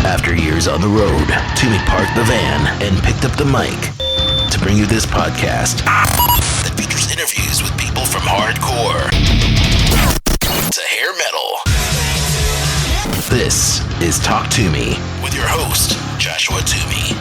After years on the road, Toomey parked the van and picked up the mic to bring you this podcast that features interviews with people from hardcore to hair metal. This is Talk Toomey with your host, Joshua Toomey.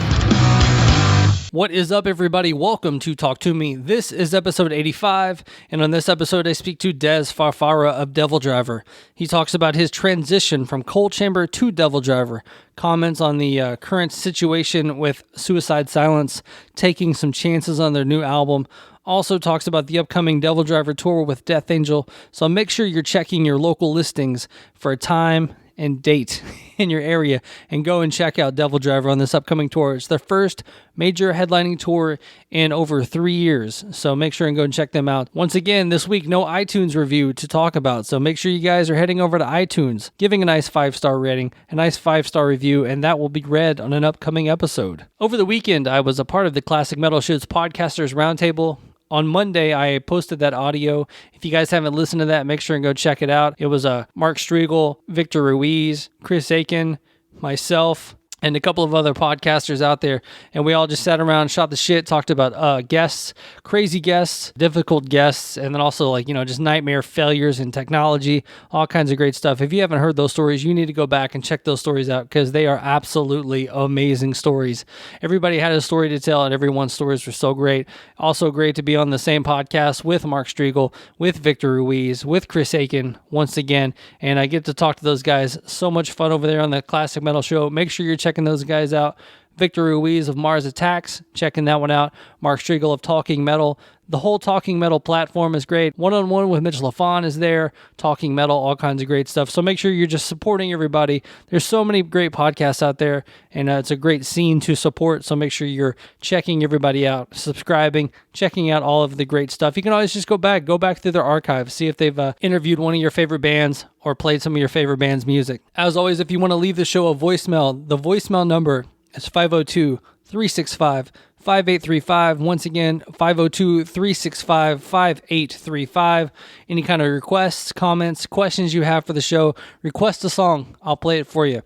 What is up, everybody? Welcome to Talk Toomey. This is episode 85, and on this episode, I speak to Dez Fafara of DevilDriver. He talks about his transition from Cold Chamber to DevilDriver, comments on the current situation with Suicide Silence, taking some chances on their new album, also talks about the upcoming DevilDriver tour with Death Angel, so make sure you're checking your local listings for a time and date in your area and go and check out DevilDriver on this upcoming tour. It's their first major headlining tour in over 3 years, so make sure and go and check them out. Once again, this week, no iTunes review to talk about, so make sure you guys are heading over to iTunes, giving a nice 5-star rating, a nice 5-star review, and that will be read on an upcoming episode. Over the weekend, I was a part of the Classic Metal Shit's Podcasters Roundtable. On Monday, I posted that audio. If you guys haven't listened to that, make sure and go check it out. It was Mark Striegel, Victor Ruiz, Chris Aiken, myself, and a couple of other podcasters out there. And we all just sat around, shot the shit, talked about guests, crazy guests, difficult guests, and then also just nightmare failures in technology, all kinds of great stuff. If you haven't heard those stories, you need to go back and check those stories out because they are absolutely amazing stories. Everybody had a story to tell, and everyone's stories were so great. Also great to be on the same podcast with Mark Striegel, with Victor Ruiz, with Chris Aiken once again, and I get to talk to those guys. So much fun over there on the Classic Metal Show. Make sure you're checking those guys out. Victor Ruiz of Mars Attacks, checking that one out. Mark Striegel of Talking Metal. The whole Talking Metal platform is great. One-on-one with Mitch LaFon is there. Talking Metal, all kinds of great stuff. So make sure you're just supporting everybody. There's so many great podcasts out there, and it's a great scene to support. So make sure you're checking everybody out, subscribing, checking out all of the great stuff. You can always just go back through their archives, see if they've interviewed one of your favorite bands or played some of your favorite band's music. As always, if you want to leave the show a voicemail, the voicemail number is 502-365-5835. Once again, 502-365-5835. Any kind of requests, comments, questions you have for the show, request a song. I'll play it for you.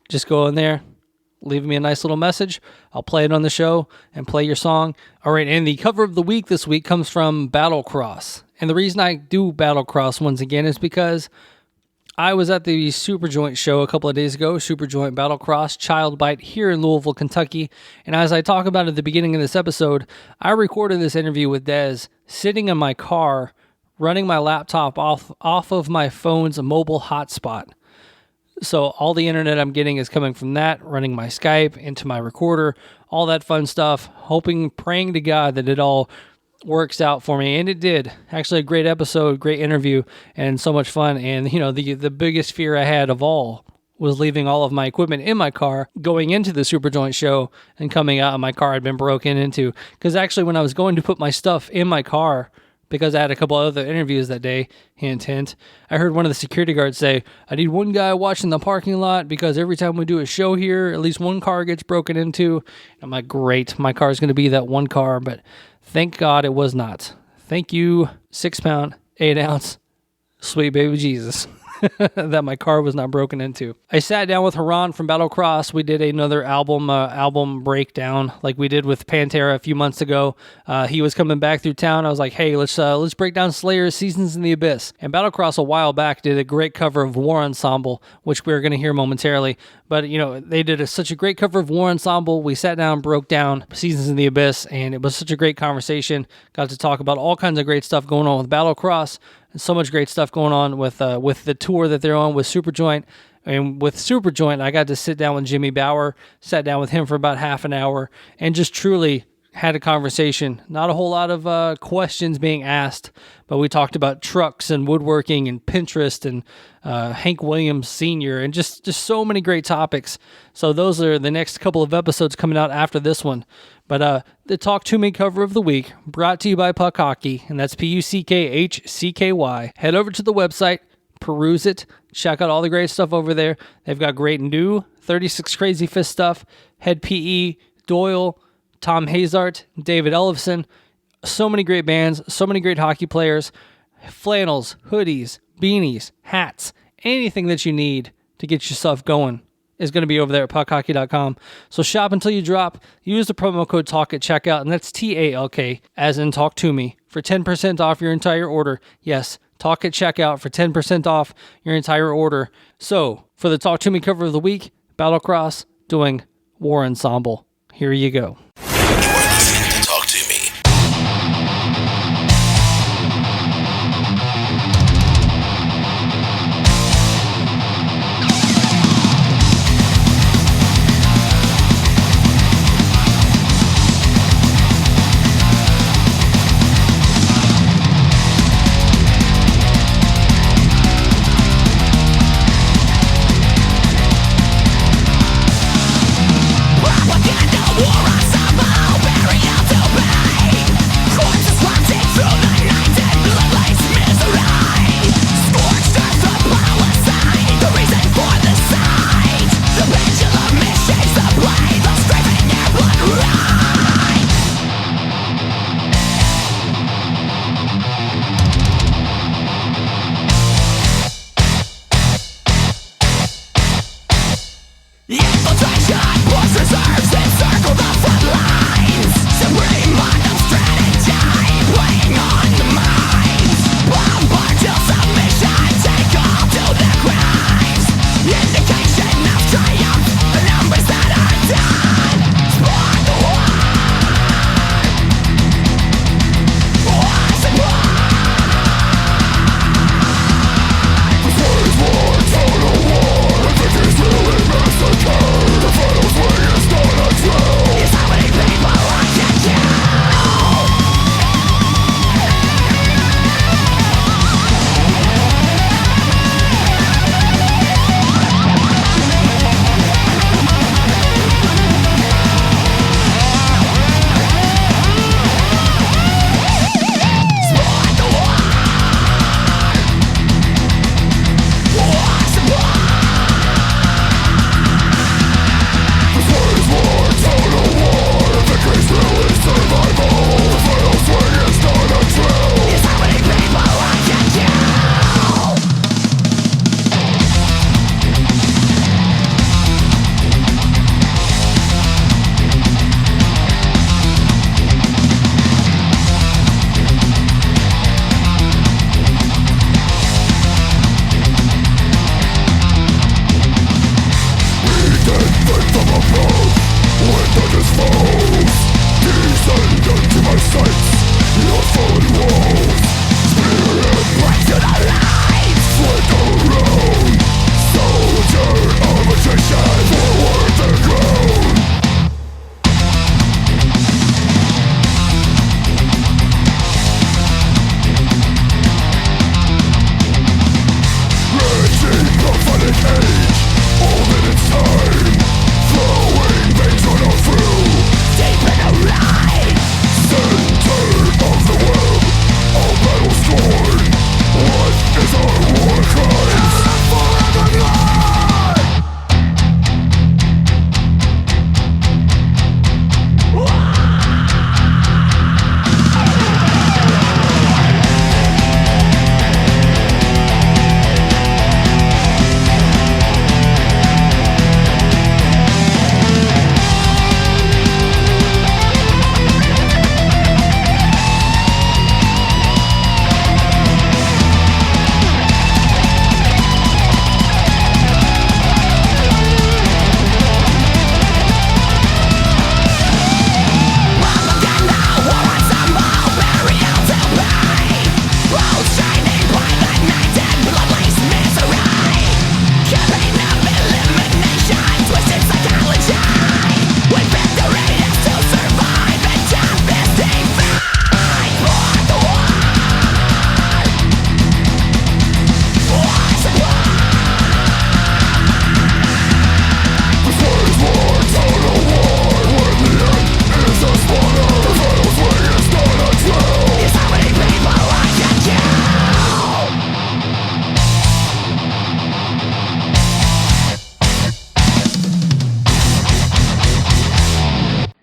Just go in there, leave me a nice little message. I'll play it on the show and play your song. All right, and the cover of the week this week comes from Battlecross. And the reason I do Battlecross once again is because I was at the Superjoint show a couple of days ago, Superjoint Battlecross Child Bite here in Louisville, Kentucky. And as I talk about at the beginning of this episode, I recorded this interview with Dez sitting in my car, running my laptop off of my phone's mobile hotspot. So all the internet I'm getting is coming from that, running my Skype into my recorder, all that fun stuff, praying to God that it all works out for me, and it did. Actually, a great episode, great interview, and so much fun. And the biggest fear I had of all was leaving all of my equipment in my car, going into the Superjoint show, and coming out, and my car had been broken into. Because actually, when I was going to put my stuff in my car, because I had a couple other interviews that day, hint, hint, I heard one of the security guards say, I need one guy watching the parking lot because every time we do a show here, at least one car gets broken into. I'm like, great, my car's going to be that one car, but thank God it was not. Thank you, 6-pound, 8-ounce, sweet baby Jesus, that my car was not broken into. I sat down with Haran from Battlecross. We did another album breakdown like we did with Pantera a few months ago. He was coming back through town. I was like, hey, let's break down Slayer's Seasons in the Abyss. And Battlecross a while back did a great cover of War Ensemble, which we're going to hear momentarily. But, they did such a great cover of War Ensemble. We sat down, broke down Seasons in the Abyss, and it was such a great conversation. Got to talk about all kinds of great stuff going on with Battlecross. And so much great stuff going on with the tour that they're on with Superjoint. And with Superjoint, I got to sit down with Jimmy Bauer, sat down with him for about half an hour, and just truly had a conversation. Not a whole lot of questions being asked, but we talked about trucks and woodworking and Pinterest and Hank Williams Sr. and just so many great topics. So those are the next couple of episodes coming out after this one. But the Talk Toomey cover of the week, brought to you by Puck Hockey, and that's PUCKHCKY. Head over to the website, peruse it, check out all the great stuff over there. They've got great new 36 Crazy Fist stuff, Head PE, Doyle, Tom Hazart, David Ellefson. So many great bands, so many great hockey players, flannels, hoodies, beanies, hats, anything that you need to get yourself going is going to be over there at puckhockey.com. So shop until you drop. Use the promo code TALK at checkout, and that's TALK, as in Talk Toomey, for 10% off your entire order. Yes, Talk at checkout for 10% off your entire order. So, for the Talk Toomey cover of the week, Battlecross doing War Ensemble. Here you go. You're listening to Talk to Me.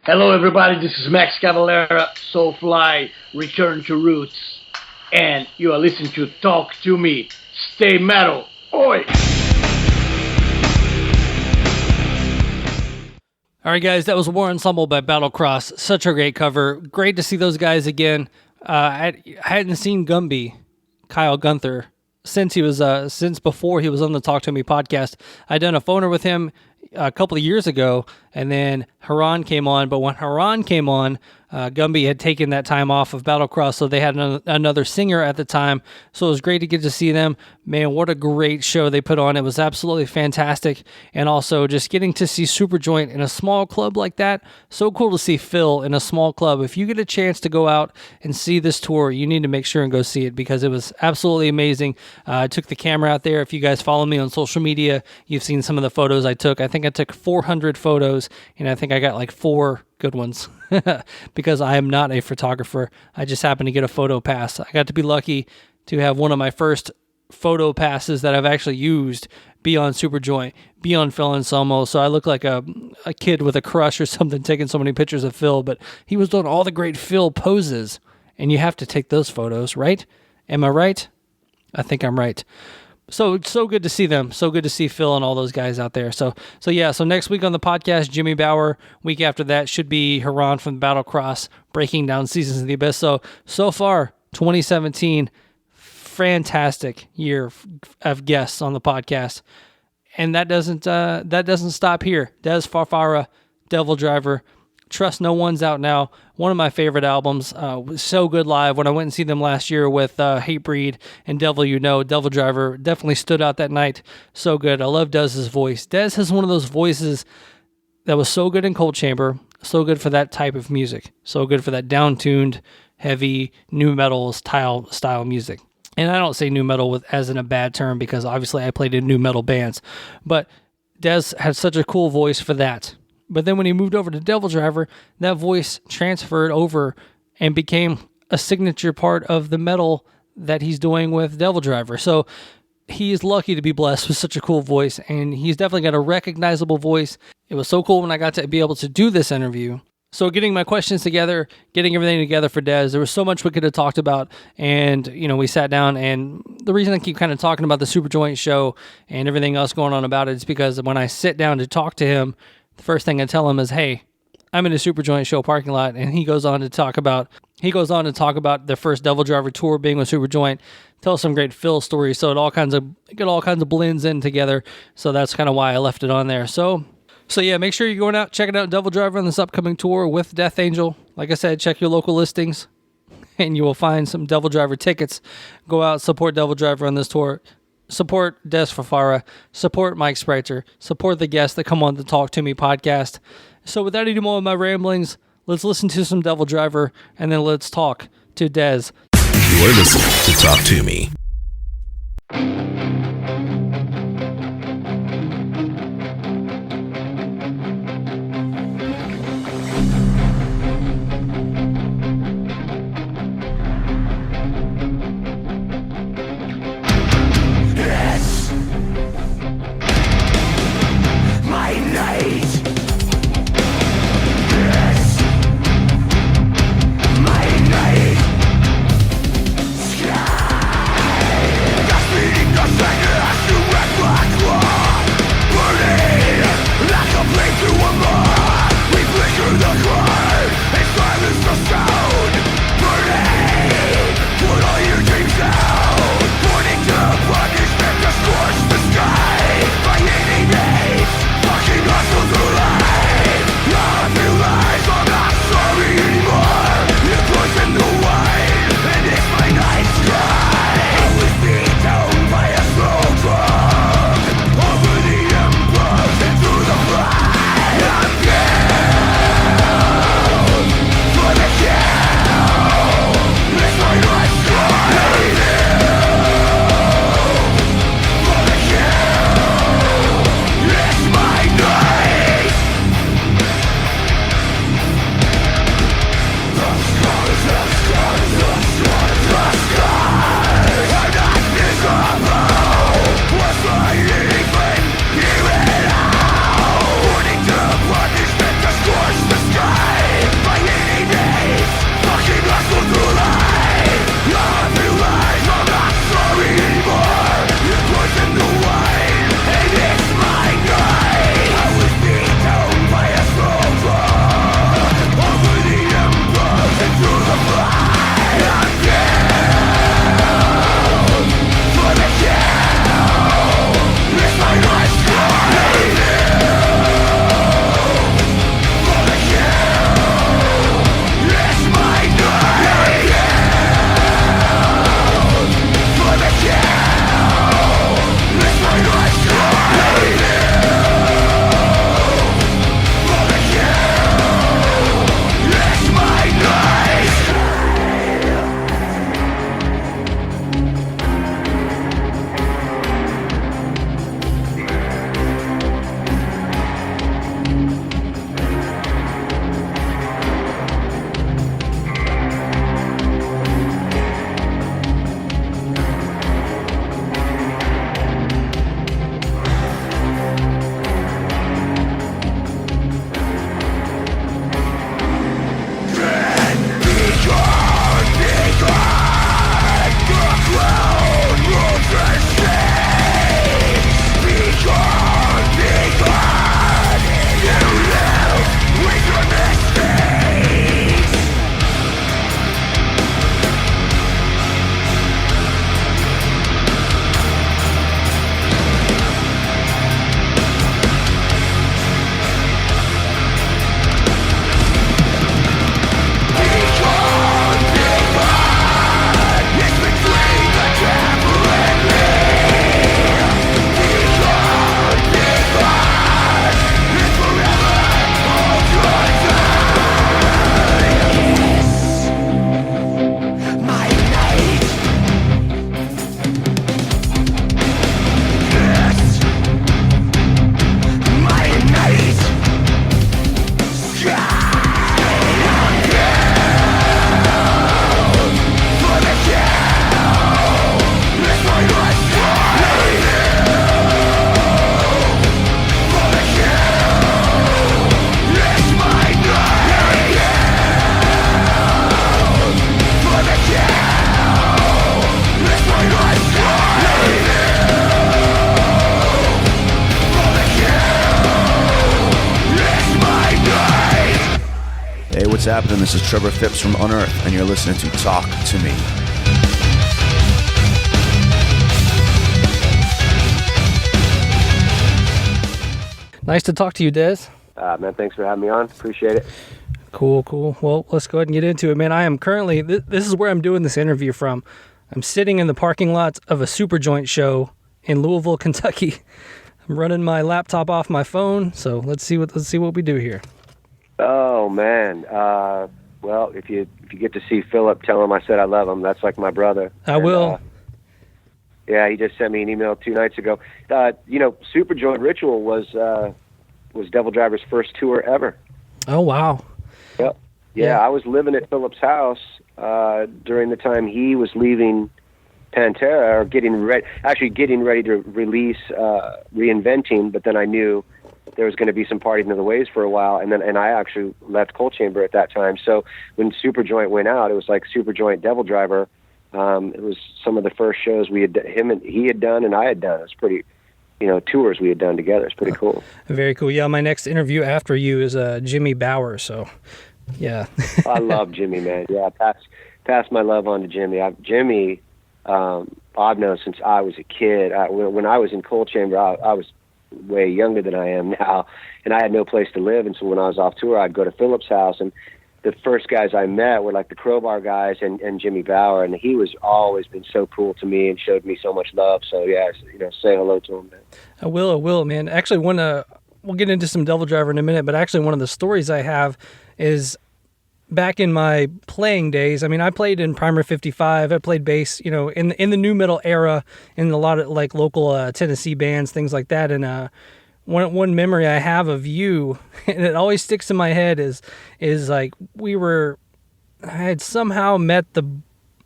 Hello everybody, this is Max Cavalera, Soulfly, Return to Roots, and you are listening to Talk to Me. Stay metal. Oi! All right, guys, that was War Ensemble by Battlecross. Such a great cover. Great to see those guys again. I hadn't seen Gumby, Kyle Gunther, since before he was on the Talk Toomey podcast. I'd done a phoner with him a couple of years ago, and then Haran came on. But when Haran came on, Gumby had taken that time off of Battlecross, so they had another singer at the time. So it was great to get to see them. Man, what a great show they put on. It was absolutely fantastic. And also just getting to see Superjoint in a small club like that. So cool to see Phil in a small club. If you get a chance to go out and see this tour, you need to make sure and go see it because it was absolutely amazing. I took the camera out there. If you guys follow me on social media, you've seen some of the photos I took. I think I took 400 photos, and I think I got like 4 good ones because I am not a photographer. I just happened to get a photo pass. I got to be lucky to have one of my first photo passes that I've actually used be on Superjoint, be on Phil Anselmo. So I look like a kid with a crush or something taking so many pictures of Phil, but he was doing all the great Phil poses, and you have to take those photos, right? Am I right? I think I'm right. So good to see them. So good to see Phil and all those guys out there. So next week on the podcast, Jimmy Bauer. Week after that should be Haran from Battlecross breaking down Seasons of the Abyss. So far, 2017, fantastic year of guests on the podcast. And that doesn't stop here. Dez Fafara, DevilDriver, Trust No One's out now. One of my favorite albums. Was so good live. When I went and see them last year with Hatebreed and Devil You Know, DevilDriver definitely stood out that night. So good. I love Dez's voice. Dez has one of those voices that was so good in Cold Chamber, so good for that type of music, so good for that down-tuned, heavy, nu metal style music. And I don't say nu metal as in a bad term because obviously I played in nu metal bands, but Dez had such a cool voice for that. But then when he moved over to DevilDriver, that voice transferred over and became a signature part of the metal that he's doing with DevilDriver. So he's lucky to be blessed with such a cool voice, and he's definitely got a recognizable voice. It was so cool when I got to be able to do this interview. So getting my questions together, getting everything together for Dez, there was so much we could have talked about, and we sat down, and the reason I keep kind of talking about the Superjoint show and everything else going on about it is because when I sit down to talk to him, the first thing I tell him is, hey, I'm in a Superjoint show parking lot, and he goes on to talk about their first DevilDriver tour being with Superjoint, tell some great Phil stories, so it all kinds of blends in together. So that's kind of why I left it on there. So yeah, make sure you're going out, checking out DevilDriver on this upcoming tour with Death Angel. Like I said, check your local listings, and you will find some DevilDriver tickets. Go out, support DevilDriver on this tour. Support Dez Fafara, support Mike Spreitzer, support the guests that come on the Talk Toomey podcast. So without any more of my ramblings, let's listen to some DevilDriver, and then let's talk to Dez. You're listening to Talk Toomey. Gas What's happening? This is Trevor Phipps from Unearth, and you're listening to Talk Toomey. Nice to talk to you, Dez. Man, thanks for having me on. Appreciate it. Cool. Well, let's go ahead and get into it, man. I am currently, this is where I'm doing this interview from. I'm sitting in the parking lot of a Superjoint show in Louisville, Kentucky. I'm running my laptop off my phone, so let's see what we do here. Oh man. Well, if you get to see Philip, tell him I said I love him. That's like my brother. I will. Yeah, he just sent me an email 2 nights ago. Superjoint Ritual was DevilDriver's first tour ever. Oh wow. Yep. Yeah, I was living at Philip's house during the time he was leaving Pantera, or getting ready to release Reinventing, but then I knew there was going to be some partying of the waves for a while, and I actually left Cold Chamber at that time. So when Superjoint went out, it was like Superjoint DevilDriver. It was some of the first shows he had done and I had done. It was pretty, tours we had done together. It's pretty cool. Very cool. Yeah, my next interview after you is Jimmy Bauer. So, yeah. I love Jimmy, man. Yeah, pass my love on to Jimmy. Jimmy, I've known since I was a kid. When I was in Cold Chamber, I was way younger than I am now, and I had no place to live. And so when I was off tour, I'd go to Philip's house, and the first guys I met were like the Crowbar guys and Jimmy Bauer, and he was always been so cool to me and showed me so much love. So yeah, say hello to him, man. I will, man. Actually, we'll get into some DevilDriver in a minute, but actually one of the stories I have is back in my playing days. I mean, I played in Primer 55. I played bass, in the new metal era, in a lot of like local Tennessee bands, things like that. And one memory I have of you, and it always sticks in my head, is like I had somehow met the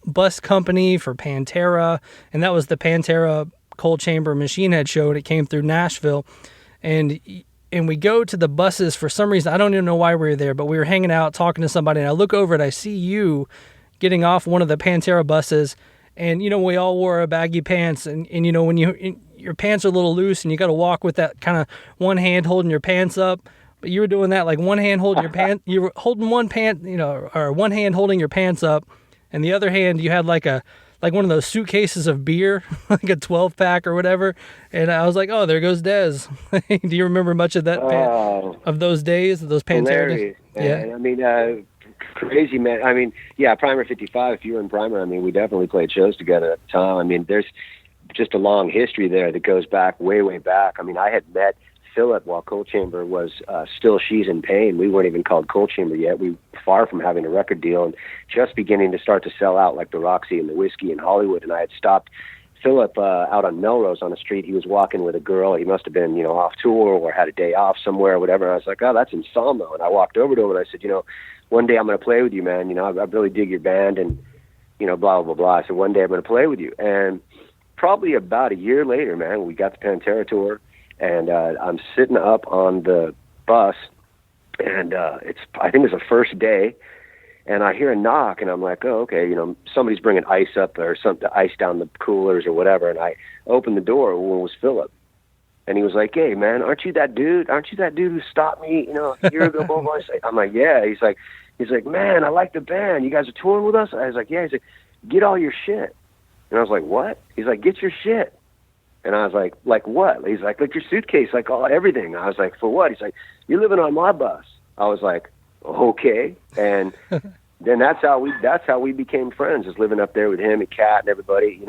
bus company for Pantera, and that was the Pantera Cold Chamber Machine Head show, and it came through Nashville, and we go to the buses for some reason. I don't even know why we were there, but we were hanging out talking to somebody, and I look over and I see you getting off one of the Pantera buses, and we all wore baggy pants, and when your pants are a little loose and you got to walk with that kind of one hand holding your pants up, but you were doing that like one hand holding your pants, you were holding one pant, or one hand holding your pants up, and the other hand you had like one of those suitcases of beer, like a 12-pack or whatever. And I was like, oh, there goes Dez. Do you remember much of that of those days, of those Pantera days? Yeah. I mean, crazy, man. I mean, yeah, Primer 55, if you were in Primer, I mean, we definitely played shows together at the time. I mean, there's just a long history there that goes back way, way back. I mean, I had met Philip while Cold Chamber was still She's in Pain. We weren't even called Cold Chamber yet. We were far from having a record deal and just beginning to start to sell out like the Roxy and the Whiskey in Hollywood. And I had stopped Philip out on Melrose on the street. He was walking with a girl. He must have been, off tour or had a day off somewhere or whatever. And I was like, oh, that's Anselmo. And I walked over to him and I said, one day I'm going to play with you, man. I really dig your band and, blah, blah, blah. I said, one day I'm going to play with you. And probably about a year later, man, we got the Pantera tour, and I'm sitting up on the bus, and I think it's the first day, and I hear a knock, and I'm like, oh, okay, somebody's bringing ice up or something, ice down the coolers or whatever, and I opened the door, and it was Philip, and he was like, hey, man, aren't you that dude who stopped me, a year ago? Blah, blah. I'm like, yeah. He's like, man, I like the band. You guys are touring with us? I was like, yeah. He's like, get all your shit. And I was like, what? He's like, get your shit. And I was like what? He's like your suitcase, like everything. I was like, for what? He's like, you're living on my bus. I was like, okay. And then that's how we became friends, is living up there with him and Kat and everybody,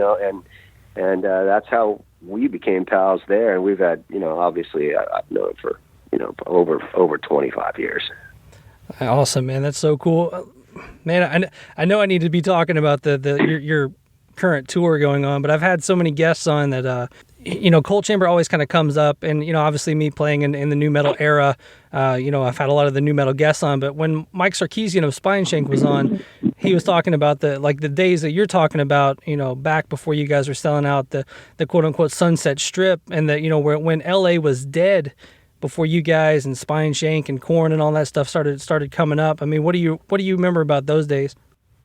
and that's how we became pals there. And we've had, obviously I've known for, over 25 years. Awesome, man. That's so cool. Man, I know I need to be talking about your current tour going on, but I've had so many guests on that Cold Chamber always kind of comes up, and obviously me playing in the new metal era, I've had a lot of the new metal guests on, but when Mike Sarkeesian of Spineshank was on, he was talking about the days that you're talking about, back before you guys were selling out the quote unquote Sunset Strip, and that when LA was dead before you guys and Spineshank and Korn and all that stuff started coming up. I mean, what do you remember about those days?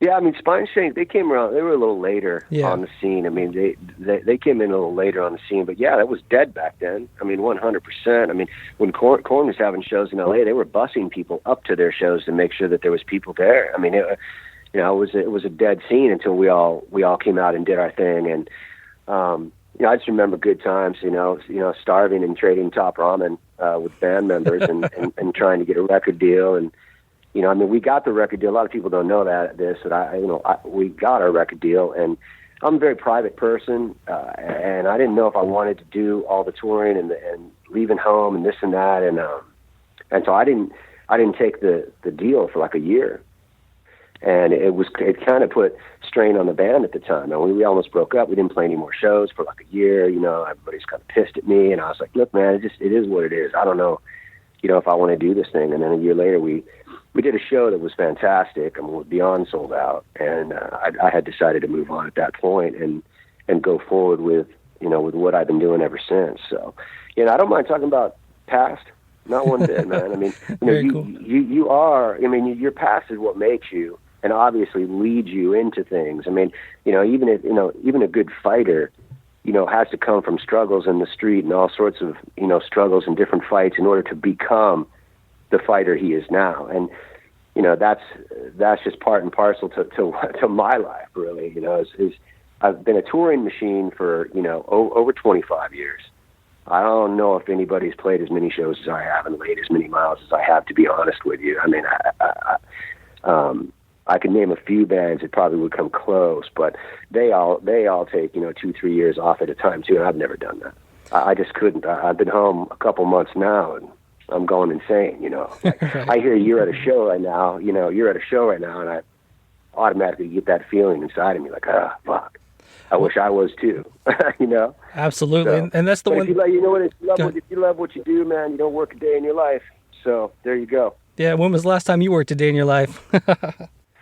Yeah, I mean, Spine Strength, they came around. They were a little later Yeah. on the scene. I mean, they came in a little later on the scene. But, yeah, that was dead back then. I mean, 100%. I mean, when Korn was having shows in L.A., they were busing people up to their shows to make sure that there was people there. I mean, it was a dead scene until we all came out and did our thing. And, I just remember good times, starving and trading top ramen with band members and trying to get a record deal. And, we got the record deal. A lot of people don't know that we got our record deal, and I'm a very private person, and I didn't know if I wanted to do all the touring and leaving home and this and that, and so I didn't take the deal for like a year, and it kind of put strain on the band at the time. And we almost broke up. We didn't play any more shows for like a year. Everybody's kind of pissed at me, and I was like, look, man, it is what it is. I don't know, if I want to do this thing. And then a year later, we did a show that was fantastic. I mean, it was beyond sold out, and I had decided to move on at that point and go forward with what I've been doing ever since. So, I don't mind talking about past, not one bit, man. I mean, Cool. you are. I mean, your past is what makes you, and obviously leads you into things. I mean, even a good fighter, has to come from struggles in the street and all sorts of struggles and different fights in order to become the fighter he is now. And that's just part and parcel to my life, really. I've been a touring machine for over 25 years. I don't know if anybody's played as many shows as I have and laid as many miles as I have, to be honest with you. I mean, I could name a few bands that probably would come close, but they all take 2-3 years off at a time too, and I've never done that. I just couldn't. I've been home a couple months now, and I'm going insane. Like, I hear you're at a show right now. You're at a show right now, and I automatically get that feeling inside of me, like, fuck, I wish I was too. Absolutely, So, and that's the one. If you love what you do, man, you don't work a day in your life. So there you go. Yeah, when was the last time you worked a day in your life?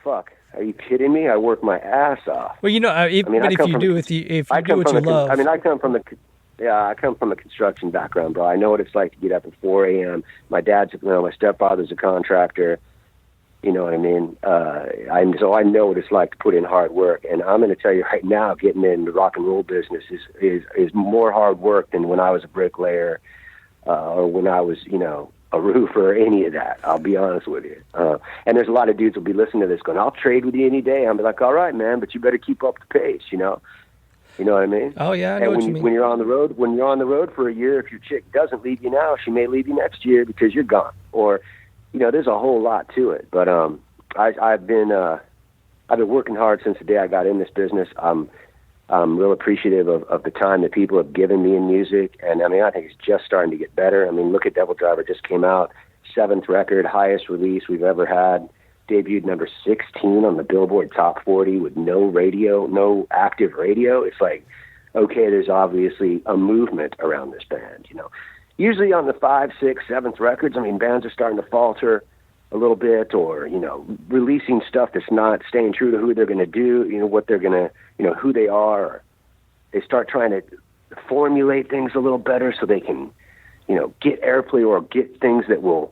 Fuck, are you kidding me? I work my ass off. Well, if you do what you love. I come from a construction background, bro. I know what it's like to get up at 4 a.m. My stepfather's a contractor. You know what I mean? So I know what it's like to put in hard work. And I'm going to tell you right now, getting in the rock and roll business is more hard work than when I was a bricklayer or when I was, a roofer or any of that. I'll be honest with you. And there's a lot of dudes will be listening to this going, I'll trade with you any day. I'll be like, all right, man, but you better keep up the pace, You know what I mean? Oh yeah, I know what you mean. When you're on the road for a year, if your chick doesn't leave you now, she may leave you next year because you're gone. Or, there's a whole lot to it. But I've been working hard since the day I got in this business. I'm real appreciative of the time that people have given me in music, and I think it's just starting to get better. I mean, look at DevilDriver, just came out, 7th record, highest release we've ever had. Debuted number 16 on the Billboard Top 40 with no active radio. It's like, okay, there's obviously a movement around this band, Usually on the 5th, 6th, 7th records, bands are starting to falter a little bit, or, releasing stuff that's not staying true to who they're going to do, what they're going to, who they are. Or they start trying to formulate things a little better so they can, get airplay or get things that will,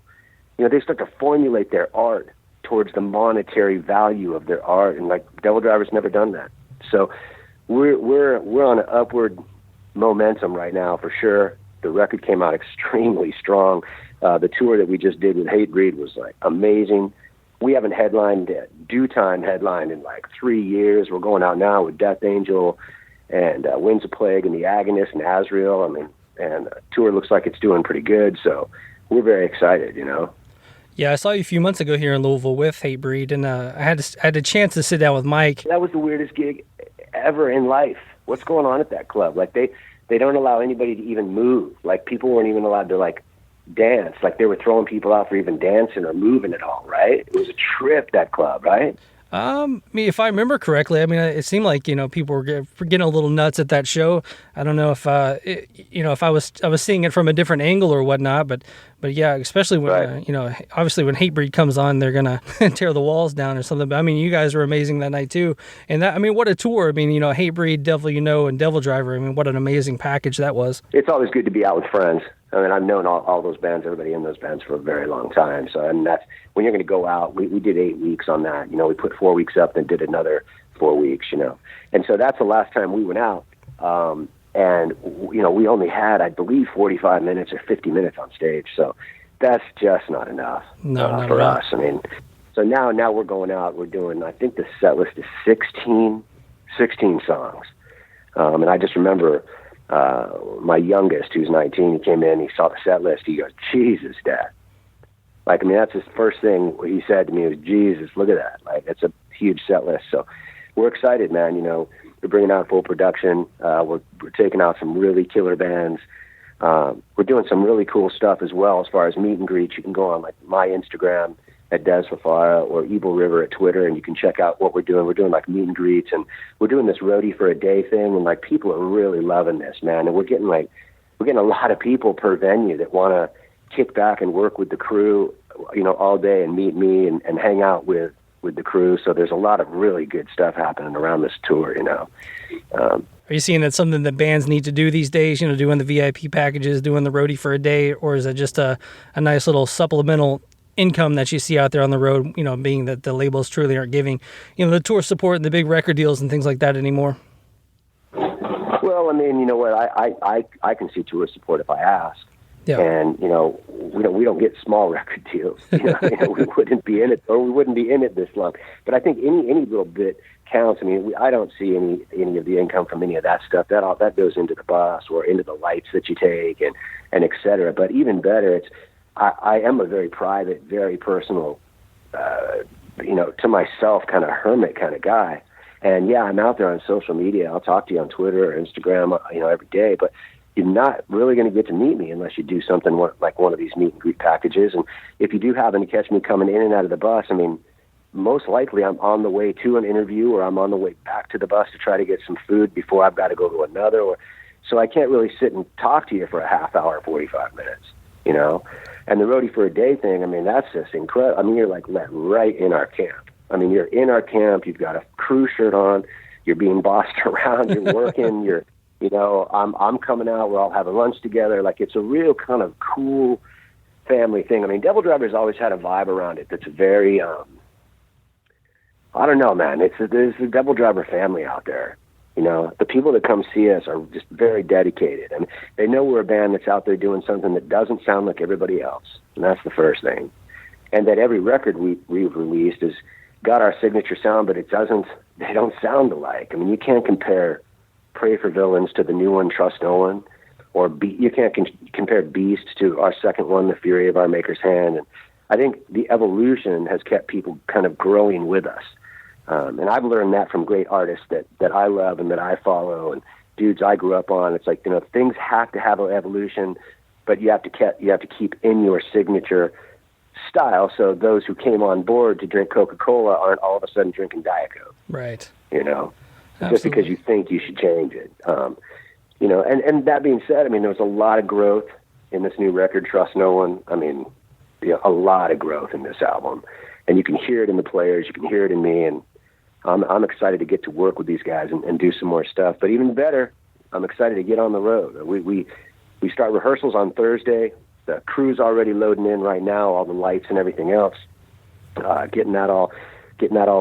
they start to formulate their art towards the monetary value of their art, and like DevilDriver's never done that. So we're on an upward momentum right now for sure. The record came out extremely strong. The tour that we just did with Hatebreed was like amazing. We haven't headlined in like 3 years. We're going out now with Death Angel and Winds of Plague and The Agonist and Azrael. And the tour looks like it's doing pretty good. So we're very excited, Yeah, I saw you a few months ago here in Louisville with Hatebreed, and I had a chance to sit down with Mike. That was the weirdest gig ever in life. What's going on at that club? Like they don't allow anybody to even move. Like people weren't even allowed to like dance. Like they were throwing people out for even dancing or moving at all, right? It was a trip, that club, right? If I remember correctly, it seemed like, people were getting a little nuts at that show. I don't know if, if I was seeing it from a different angle or whatnot, but yeah, especially when, right. Obviously when Hatebreed comes on, they're going to tear the walls down or something. But you guys were amazing that night too. And that, what a tour. Hatebreed, Devil and DevilDriver. What an amazing package that was. It's always good to be out with friends. I mean, I've known all those bands, everybody in those bands for a very long time. So, and that's when you're going to go out. We did 8 weeks on that. You know, we put 4 weeks up, then did another 4 weeks. You know, and so that's the last time we went out. And you know, we only had, I believe, 45 minutes or 50 minutes on stage. So that's just not enough for us. I mean, so now we're going out. We're doing, I think the set list is 16 songs. And I just remember my youngest, who's 19, he came in, he saw the set list. He goes, "Jesus, Dad." Like, I mean, that's his first thing he said to me was, "Jesus, look at that." Like, it's a huge set list. So we're excited, man. You know, we're bringing out full production. We're taking out some really killer bands. We're doing some really cool stuff as well as far as meet and greets. You can go on like my Instagram at Dez Fafara or Evil River at Twitter, and you can check out what we're doing. We're doing like meet and greets, and we're doing this roadie for a day thing, and like people are really loving this, man. And we're getting a lot of people per venue that want to kick back and work with the crew, you know, all day and meet me and hang out with the crew. So there's a lot of really good stuff happening around this tour, you know. Are you seeing that's something that bands need to do these days, you know, doing the VIP packages, doing the roadie for a day, or is it just a nice little supplemental income that you see out there on the road, you know, being that the labels truly aren't giving, you know, the tour support and the big record deals and things like that anymore? Well, I mean, you know what, I can see tour support if I ask. Yeah. And, you know, we don't get small record deals. You know, we wouldn't be in it, or we wouldn't be in it this long. But I think any little bit counts. I mean, I don't see any of the income from any of that stuff. That goes into the bus or into the lights that you take and et cetera. But even better, I am a very private, very personal, you know, to myself kind of hermit kind of guy. And yeah, I'm out there on social media. I'll talk to you on Twitter or Instagram, you know, every day. But you're not really going to get to meet me unless you do something like one of these meet and greet packages. And if you do happen to catch me coming in and out of the bus, I mean, most likely I'm on the way to an interview or I'm on the way back to the bus to try to get some food before I've got to go to another. So I can't really sit and talk to you for a half hour, 45 minutes, you know. And the roadie for a day thing, I mean, that's just incredible. I mean, you're like let right in our camp. I mean, you're in our camp. You've got a crew shirt on. You're being bossed around. You're working. You know, I'm coming out. We're all having lunch together. Like, it's a real kind of cool family thing. I mean, DevilDriver's always had a vibe around it that's very, I don't know, man. There's a DevilDriver family out there. You know, the people that come see us are just very dedicated, and they know we're a band that's out there doing something that doesn't sound like everybody else, and that's the first thing. And that every record we've released has got our signature sound, but they don't sound alike. I mean, you can't compare Pray for Villains to the new one, Trust No One, or you can't compare Beast to our second one, The Fury of Our Maker's Hand. And I think the evolution has kept people kind of growing with us. And I've learned that from great artists that I love and that I follow and dudes I grew up on. It's like, you know, things have to have an evolution, but you have to keep in your signature style. So those who came on board to drink Coca-Cola aren't all of a sudden drinking Diet Coke. Right. You know? Absolutely. Just because you think you should change it. You know, and that being said, I mean, there was a lot of growth in this new record, Trust No One. I mean, you know, a lot of growth in this album. And you can hear it in the players, you can hear it in me, and I'm excited to get to work with these guys and do some more stuff. But even better, I'm excited to get on the road. We start rehearsals on Thursday. The crew's already loading in right now, all the lights and everything else, getting that all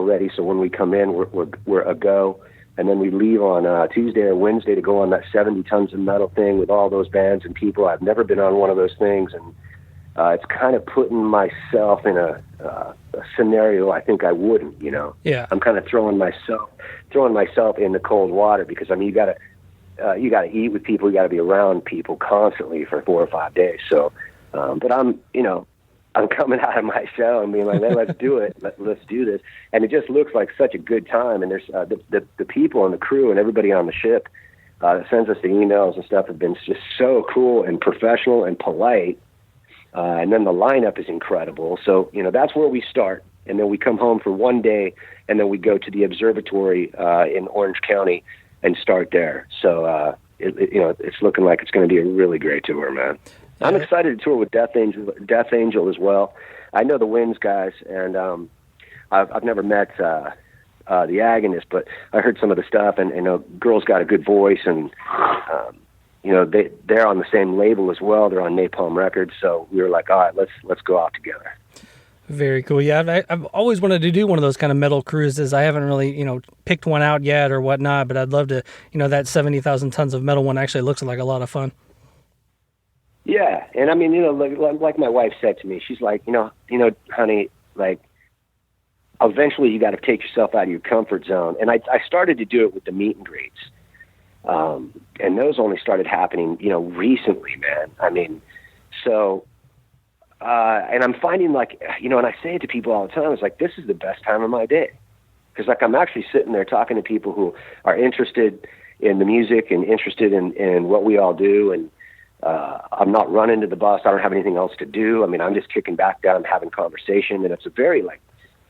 ready. So when we come in, we're a go. And then we leave on Tuesday or Wednesday to go on that 70 Tons of Metal thing with all those bands and people. I've never been on one of those things, and it's kind of putting myself in a scenario I think I wouldn't, you know. Yeah. I'm kind of throwing myself in the cold water because, I mean, you got to eat with people, you got to be around people constantly for 4 or 5 days. So, but I'm coming out of my shell and being like, hey, let's do it. Let's do this. And it just looks like such a good time. And there's the people and the crew and everybody on the ship that sends us the emails and stuff have been just so cool and professional and polite. And then the lineup is incredible. So, you know, that's where we start. And then we come home for 1 day, and then we go to the observatory in Orange County and start there. So, it's looking like it's going to be a really great tour, man. I'm excited to tour with Death Angel as well. I know the Winds guys, and I've never met the Agonist, but I heard some of the stuff, and you know, girl's got a good voice, and they're on the same label as well. They're on Napalm Records, so we were like, all right, let's go out together. Very cool. Yeah, I've always wanted to do one of those kind of metal cruises. I haven't really, picked one out yet or whatnot, but I'd love to, that 70,000 tons of metal one actually looks like a lot of fun. Yeah, and I mean, like my wife said to me, she's like, honey, like, eventually you got to take yourself out of your comfort zone. And I started to do it with the meet and greets. And those only started happening, recently, man. I mean, so, and I'm finding like, and I say it to people all the time, it's like, this is the best time of my day. Cause like, I'm actually sitting there talking to people who are interested in the music and interested in what we all do. And, I'm not running to the bus. I don't have anything else to do. I mean, I'm just kicking back down, having conversation, and it's a very like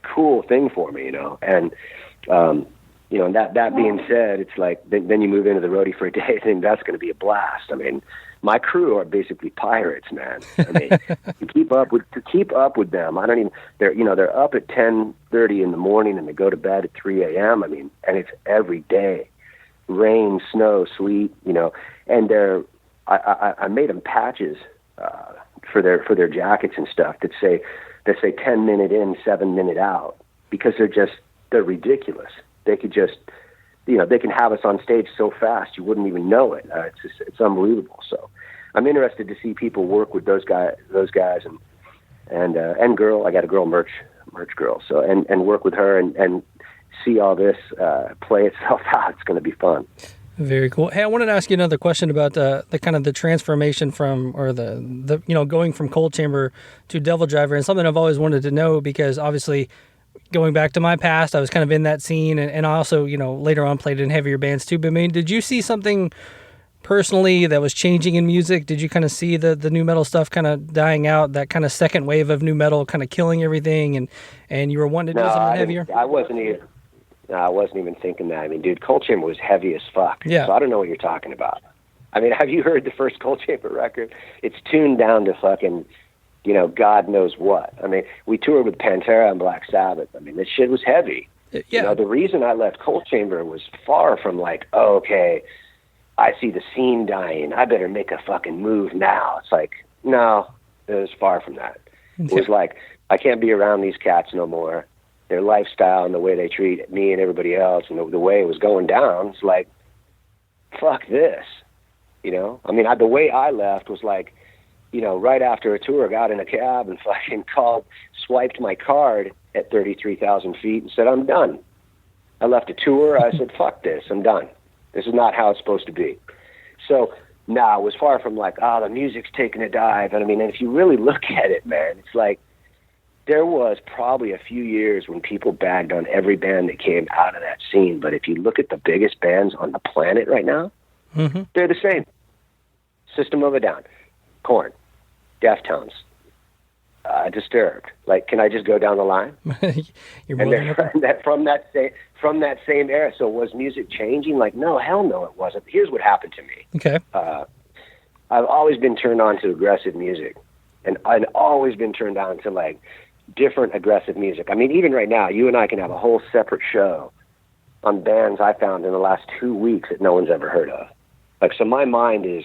cool thing for me, and, and that being said, it's like, then you move into the roadie for a day, I think that's going to be a blast. I mean, my crew are basically pirates, man. I mean, to keep up with them, they're up at 10:30 in the morning and they go to bed at 3 a.m. I mean, and it's every day, rain, snow, sleet, and I made them patches, for their jackets and stuff that say 10 minute in, 7 minute out, because they're ridiculous. They could just, they can have us on stage so fast you wouldn't even know it. It's unbelievable. So I'm interested to see people work with those guys and girl. I got a girl merch girl. So, and work with her and see all this, play itself out. It's going to be fun. Very cool. Hey, I wanted to ask you another question about the kind of the transformation from, or the going from Cold Chamber to DevilDriver, and something I've always wanted to know, because obviously going back to my past, I was kind of in that scene, and I also, later on played in heavier bands too. But I mean, did you see something personally that was changing in music? Did you kind of see the new metal stuff kind of dying out, that kind of second wave of new metal kind of killing everything, and you were wanting to do something heavier? I wasn't even thinking that. I mean, dude, Cold Chamber was heavy as fuck. Yeah. So I don't know what you're talking about. I mean, have you heard the first Cold Chamber record? It's tuned down to fucking, God knows what. I mean, we toured with Pantera and Black Sabbath. I mean, this shit was heavy. Yeah. The reason I left Cold Chamber was far from like, oh, okay, I see the scene dying, I better make a fucking move now. It's like, no, it was far from that. It was like, I can't be around these cats no more. Their lifestyle and the way they treat me and everybody else, and the way it was going down, it's like, fuck this, I mean, the way I left was like, right after a tour, I got in a cab and fucking swiped my card at 33,000 feet and said, I'm done. I left a tour. I said, fuck this, I'm done. This is not how it's supposed to be. So, it was far from like, the music's taking a dive. And I mean, if you really look at it, man, it's like, there was probably a few years when people bagged on every band that came out of that scene. But if you look at the biggest bands on the planet right now, they're the same. System of a Down, Korn, Deftones, Disturbed. Like, can I just go down the line? From that same era. So was music changing? Like, no, hell no, it wasn't. Here's what happened to me. Okay. I've always been turned on to aggressive music, and I've always been turned on to like different aggressive music. I mean, even right now, you and I can have a whole separate show on bands I found in the last 2 weeks that no one's ever heard of. Like, so my mind is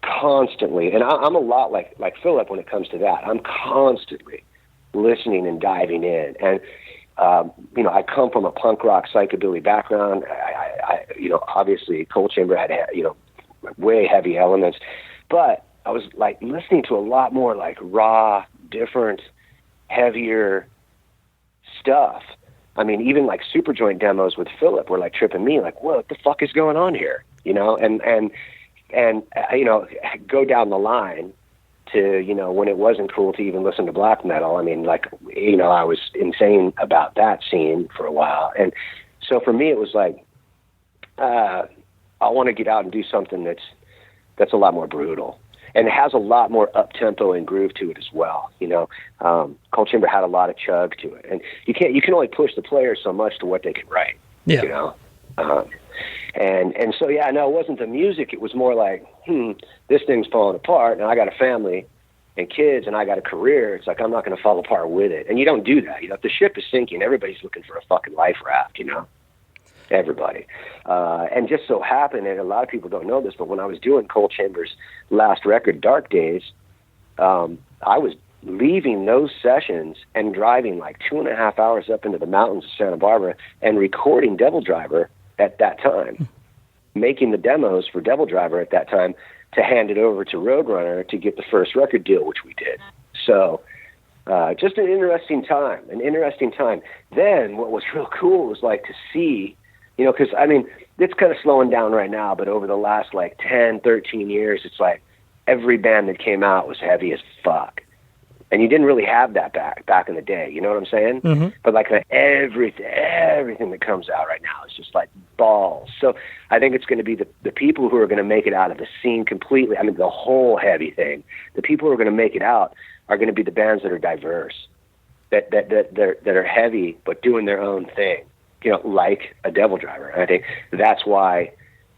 constantly, and I'm a lot like Philip when it comes to that. I'm constantly listening and diving in. And, I come from a punk rock psychobilly background. I obviously Cold Chamber had, way heavy elements, but I was like listening to a lot more like raw, different, heavier stuff. I mean, even like Superjoint demos with Philip were like tripping me, like, what the fuck is going on here? And go down the line to, when it wasn't cool to even listen to black metal. I mean, like, I was insane about that scene for a while. And so for me, it was like, I want to get out and do something that's a lot more brutal. And it has a lot more up-tempo and groove to it as well. Cold Chamber had a lot of chug to it. And you can only push the players so much to what they can write, And so, yeah, no, it wasn't the music. It was more like, this thing's falling apart, and I got a family and kids, and I got a career. It's like, I'm not going to fall apart with it. And you don't do that. If the ship is sinking, everybody's looking for a fucking life raft, everybody. And just so happened, and a lot of people don't know this, but when I was doing Coal Chamber's last record, Dark Days, I was leaving those sessions and driving like 2.5 hours up into the mountains of Santa Barbara and recording DevilDriver at that time, making the demos for DevilDriver at that time to hand it over to Roadrunner to get the first record deal, which we did. So just an interesting time. Then what was real cool was like to see, you know, because I mean, it's kind of slowing down right now, but over the last like 10, 13 years, it's like every band that came out was heavy as fuck. And you didn't really have that back in the day, you know what I'm saying? Mm-hmm. But like everything that comes out right now is just like balls. So I think it's going to be the people who are going to make it out of the scene completely. I mean, the whole heavy thing. The people who are going to make it out are going to be the bands that are diverse, that are heavy but doing their own thing. You know, like a DevilDriver. And I think that's why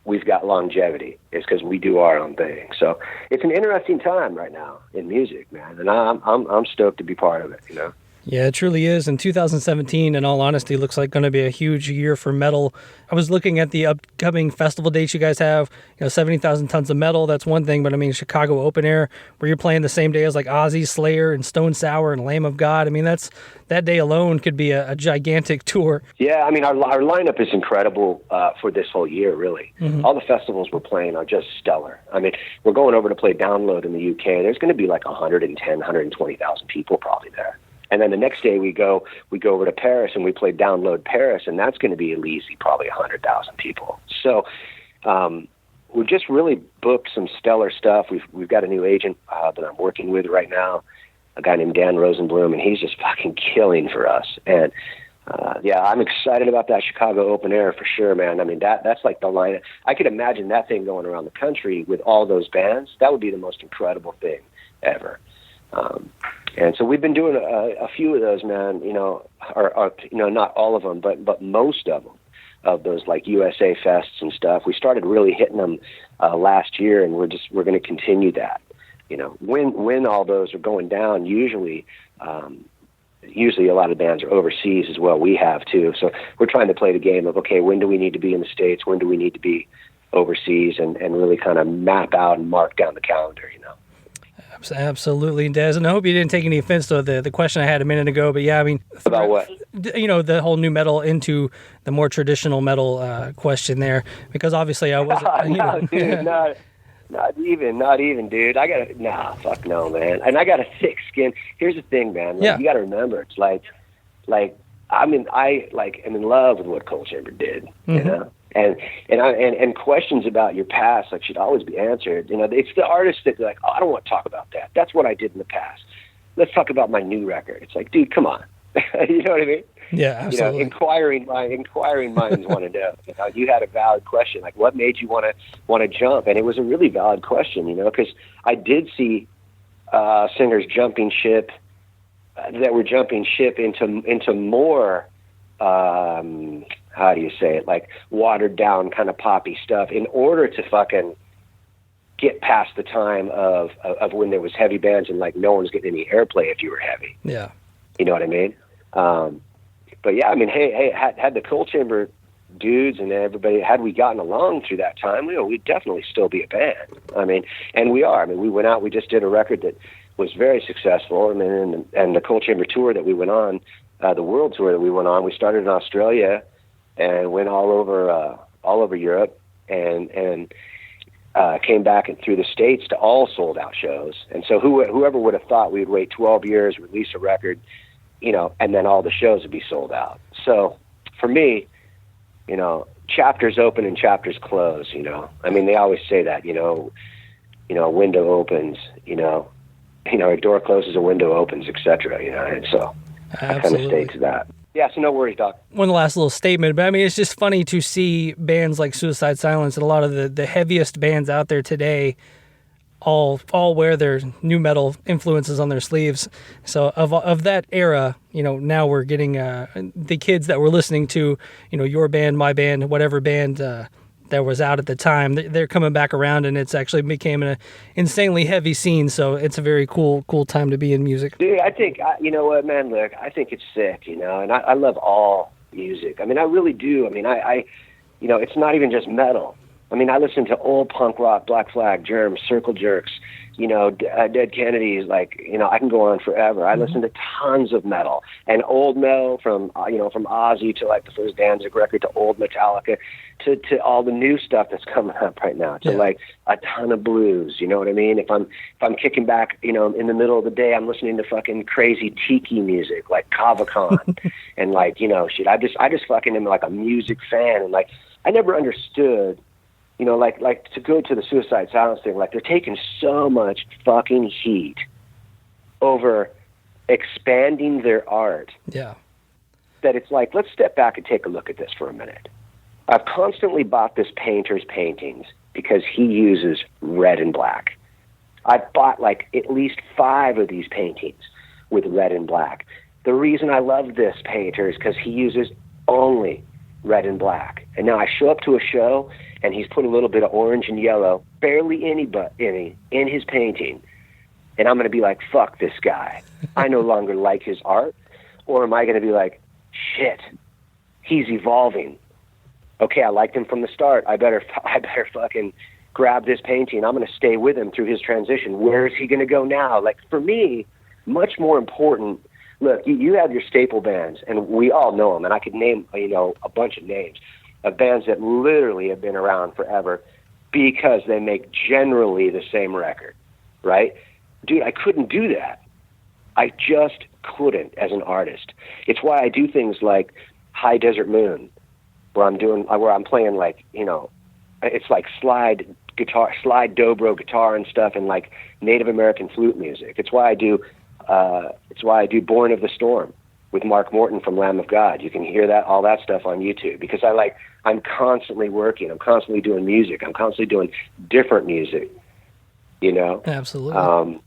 we've got longevity, is because we do our own thing. So it's an interesting time right now in music, man, and I'm stoked to be part of it, you know. Yeah, it truly is. And 2017, in all honesty, looks like going to be a huge year for metal. I was looking at the upcoming festival dates you guys have. 70,000 Tons of Metal, that's one thing. But I mean, Chicago Open Air, where you're playing the same day as like Ozzy, Slayer, and Stone Sour, and Lamb of God. I mean, that day alone could be a gigantic tour. Yeah, I mean, our lineup is incredible for this whole year, really. Mm-hmm. All the festivals we're playing are just stellar. I mean, we're going over to play Download in the UK. There's going to be like 120,000 people probably there. And then the next day we go over to Paris and we play Download Paris, and that's going to be easy, probably 100,000 people. So we've just really booked some stellar stuff. We've got a new agent that I'm working with right now, a guy named Dan Rosenblum, and he's just fucking killing for us. And yeah, I'm excited about that Chicago Open Air for sure, man. I mean, that's like the line. I could imagine that thing going around the country with all those bands. That would be the most incredible thing ever. And so we've been doing a few of those, man, or not all of them, but most of them, of those like USA fests and stuff. We started really hitting them last year, and we're going to continue that. When all those are going down, usually a lot of bands are overseas as well. We have too. So we're trying to play the game of, okay, when do we need to be in the States? When do we need to be overseas? And really kind of map out and mark down the calendar, Absolutely, Dez. And I hope you didn't take any offense to the question I had a minute ago. But yeah, I mean, about what? The whole new metal into the more traditional metal question there, because obviously I wasn't. Dude, not even, dude. Fuck no, man. And I got a thick skin. Here's the thing, man. Like, you got to remember, it's like I mean, I am in love with what Coal Chamber did, mm-hmm. And questions about your past should always be answered. It's the artists that are like, oh, I don't want to talk about that. That's what I did in the past. Let's talk about my new record. It's like, dude, come on. You know what I mean? Yeah, absolutely. Inquiring minds want to know. You had a valid question, like what made you want to jump, and it was a really valid question. Because I did see singers jumping ship that were jumping ship into more. How do you say it? Like watered down kind of poppy stuff in order to fucking get past the time of when there was heavy bands and like no one was getting any airplay if you were heavy. Yeah. You know what I mean? But yeah, I mean, hey, had the Coal Chamber dudes and everybody, had we gotten along through that time, we'd definitely still be a band. I mean, and we are. I mean, we went out, we just did a record that was very successful. I mean, and the Coal Chamber tour that we went on, the world tour that we went on, we started in Australia and went all over Europe and came back and through the States to all sold out shows. And so whoever would have thought we'd wait 12 years, release a record, and then all the shows would be sold out. So for me, chapters open and chapters close, I mean, they always say that, a window opens, a door closes, a window opens, etc. And so I kind of stay to that. Yeah, so no worries, Doc. One last little statement, but I mean, it's just funny to see bands like Suicide Silence and a lot of the heaviest bands out there today all wear their new metal influences on their sleeves. So of that era, now we're getting the kids that were listening to, your band, my band, whatever band that was out at the time, they're coming back around, and it's actually became an insanely heavy scene. So it's a very cool time to be in music. Dude, I think, you know what, man, look, I think it's sick, and I love all music. I mean, I really do. I mean, I you know, it's not even just metal. I mean, I listen to old punk rock, Black Flag, Germs, Circle Jerks, you know, Dead Kennedys, like, you know, I can go on forever. I listen to tons of metal, and old metal from, you know, from Ozzy to like the first Danzig record to old Metallica to all the new stuff that's coming up right now, to like a ton of blues, you know what I mean? If I'm kicking back, you know, in the middle of the day, I'm listening to fucking crazy tiki music like Kava Kon and like, you know, shit. I just fucking am like a music fan, and like I never understood, you know, like to go to the Suicide Silence thing, like they're taking so much fucking heat over expanding their art. Yeah. That it's like, let's step back and take a look at this for a minute. I've constantly bought this painter's paintings because he uses red and black. I've bought like at least 5 of these paintings with red and black. The reason I love this painter is because he uses only red and black. And now I show up to a show and he's put a little bit of orange and yellow, barely any in his painting. And I'm going to be like, fuck this guy. I no longer like his art. Or am I going to be like, shit, he's evolving. Okay, I liked him from the start. I better fucking grab this painting. I'm going to stay with him through his transition. Where is he going to go now? Like, for me, much more important. Look, you have your staple bands, and we all know them, and I could name, you know, a bunch of names of bands that literally have been around forever because they make generally the same record, right? Dude, I couldn't do that. I just couldn't as an artist. It's why I do things like High Desert Moon, where I'm playing like, you know, it's like slide dobro guitar and stuff, and like Native American flute music. It's why I do Born of the Storm with Mark Morton from Lamb of God. You can hear all that stuff on YouTube because I'm constantly working. I'm constantly doing music. I'm constantly doing different music, you know? Absolutely.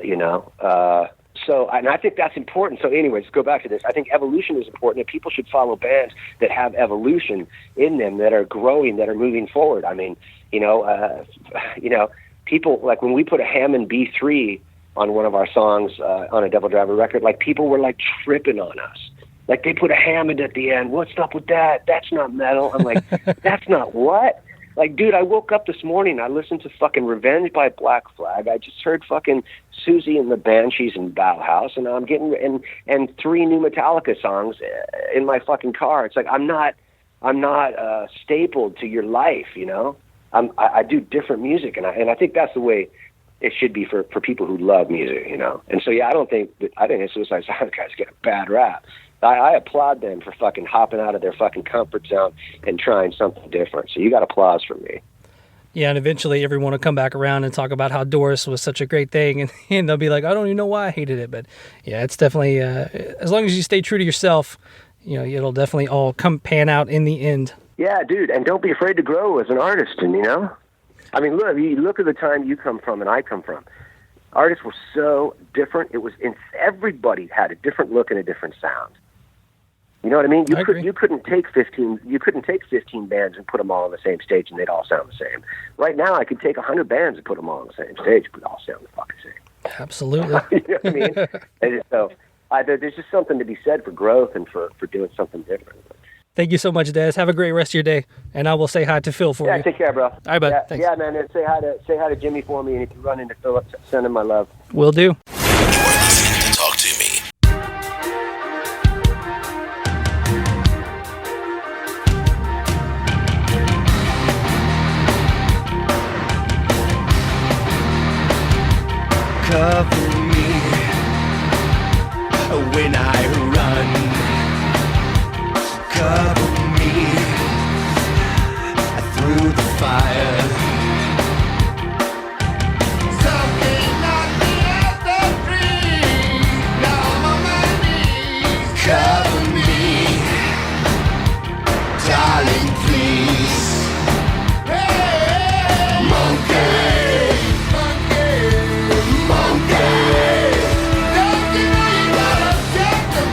You know, and I think that's important. So anyways, go back to this. I think evolution is important, and people should follow bands that have evolution in them, that are growing, that are moving forward. I mean, you know, people, like when we put a Hammond B3 on one of our songs on a DevilDriver record, like people were like tripping on us. Like they put a Hammond at the end. What's up with that? That's not metal. I'm like, that's not what? Like, dude, I woke up this morning, I listened to fucking Revenge by Black Flag. I just heard fucking Susie and the Banshees and Bauhaus, and I'm getting and 3 new Metallica songs in my fucking car. It's like I'm not stapled to your life, you know. I do different music, and I think that's the way it should be for people who love music, you know. And so yeah, I think the Suicide Silence guys get a bad rap. I applaud them for fucking hopping out of their fucking comfort zone and trying something different. So you got applause from me. Yeah, and eventually everyone will come back around and talk about how Doris was such a great thing, and they'll be like, I don't even know why I hated it. But yeah, it's definitely, as long as you stay true to yourself, you know, it'll definitely all pan out in the end. Yeah, dude, and don't be afraid to grow as an artist, and you know? I mean, look at the time you come from and I come from. Artists were so different. Everybody had a different look and a different sound. You know what I mean? You couldn't take 15 bands and put them all on the same stage and they'd all sound the same. Right now, I could take 100 bands and put them all on the same stage, but they all sound the fucking same. Absolutely. You know what I mean? And so there's just something to be said for growth and for doing something different. Thank you so much, Dez. Have a great rest of your day, and I will say hi to Phil for you. Yeah, take care, bro. All right, bud. Yeah, thanks. Yeah, man. And say hi to Jimmy for me, and if you run into Philip, send him my love. Will do. You're listening to Talk Toomey. Cover me when I run. Cover me through the fire. Something not the evergreen. Now I'm on my knees. Cover me, darling, please. Hey, monkey. Don't you know you gotta take the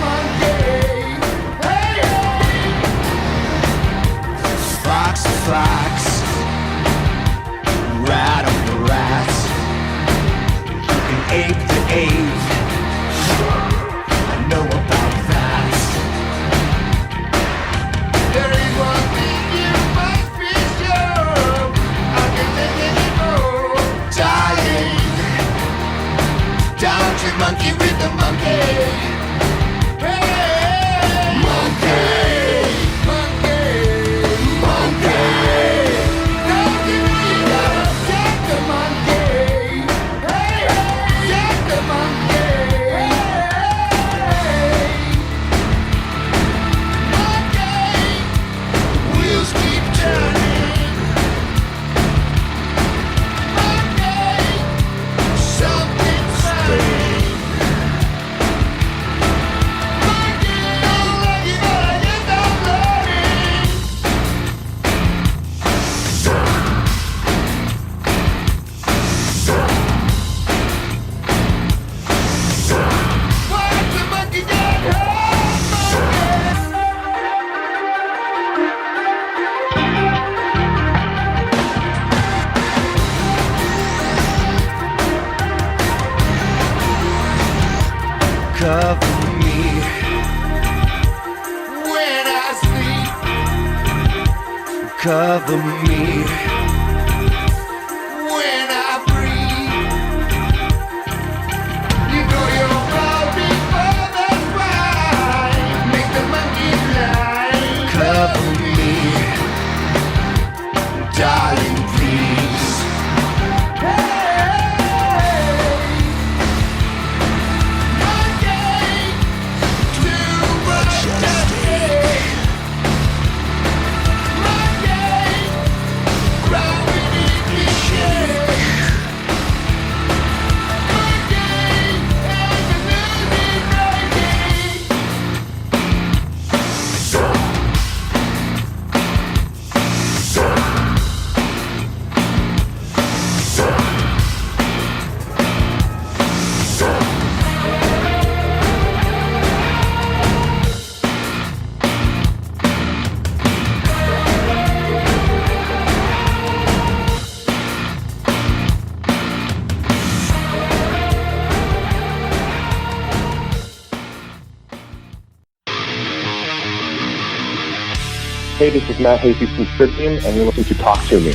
the monkey with the monkey. Hey, monkey, monkey, monkey. Don't you know you gotta check the monkey? Hey, check the monkey. Monkey, wheels keep turning. Monkey, something's burning. Monkey, don't like it, but I guess I'm learning. Why's the monkey get hurt, Cover me, when I sleep? cover me, When I breathe, you know you're proud before that's right. Make the monkey blind. cover me, Darling, please. Hey, monkey, too much to take. Monkey, growing in the shade. Monkey, and the music breaking. Hey, this is Matt Hasty from Superjoint, and you're listening to Talk Toomey.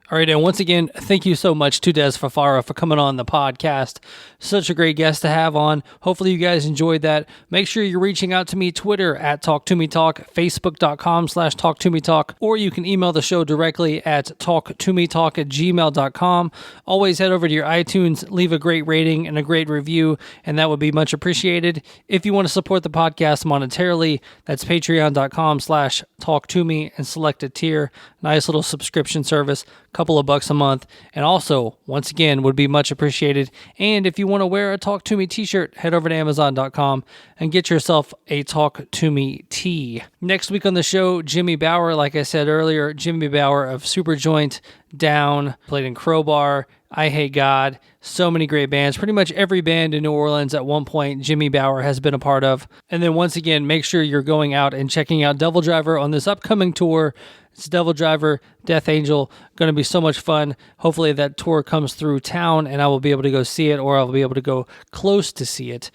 All right, and once again, thank you so much to Dez Fafara for coming on the podcast. Such a great guest to have on. Hopefully you guys enjoyed that. Make sure you're reaching out to me, Twitter at Talk Toomey Talk, Facebook.com/Talk Toomey Talk, or you can email the show directly at talktoomeytalk@gmail.com. Always head over to your iTunes, leave a great rating and a great review, and that would be much appreciated. If you want to support the podcast monetarily, that's patreon.com/TalkToomey and select a tier. Nice little subscription service. Couple of bucks a month, and also once again would be much appreciated. And if you want to wear a Talk To Me t-shirt, head over to amazon.com and get yourself a Talk To Me tee. Next week on the show, Jimmy Bower, like I said earlier, Jimmy Bower of Superjoint, Down, played in Crowbar, I Hate God, so many great bands. Pretty much every band in New Orleans at one point Jimmy Bower has been a part of. And then once again, make sure you're going out and checking out DevilDriver on this upcoming tour. It's DevilDriver, Death Angel, going to be so much fun. Hopefully that tour comes through town and I will be able to go see it, or I'll be able to go close to see it.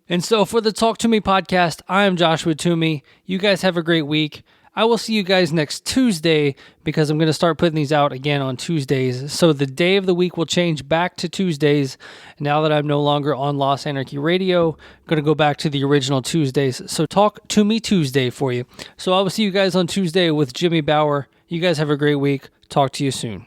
And so for the Talk To Me podcast, I am Joshua Toomey. You guys have a great week. I will see you guys next Tuesday because I'm going to start putting these out again on Tuesdays. So the day of the week will change back to Tuesdays. Now that I'm no longer on Lost Anarchy Radio, I'm going to go back to the original Tuesdays. So Talk To Me Tuesday for you. So I will see you guys on Tuesday with Jimmy Bower. You guys have a great week. Talk to you soon.